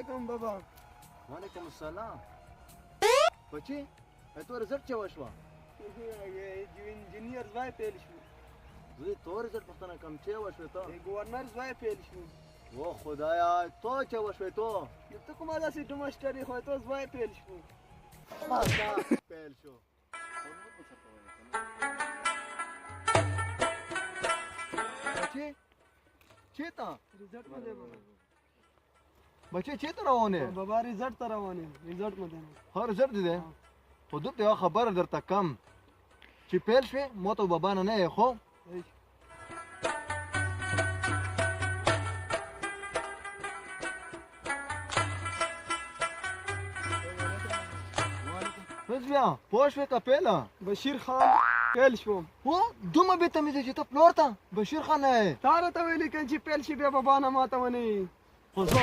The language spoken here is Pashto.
علیکم بابا. وعلیکم السلام. بچی تو رزلټ چه وشوه؟ انجینیر زوی پیل شو. زوی تو رزلټ پوښتنه کوم چه وشوې ته؟ گورنر زوی پیل شو. او خدایا تو چه وشوې تو؟ نو ته کومه داسې ډومسټر یې خو تو زوی پیل شو. پیل شو. بچی چیرته؟ رزلټ مې دی بابا. بچی چیرته روان یې؟ بابا رزلټ ته روان یم. رزلټ مې دی. ها رزلټ دی؟ خو دلته یوه خبره درته کم چې پیل شوې ما ته بابا نه یې خو بس بیا پوه شوې که پیله بشیر خان پیل شوم. هو دومره بېتمیزه چې ته پلور ته بشیر خان نه یې تا راته ویلي که چې پیل شي بیا بابا نه ماته ونهیي. خو زه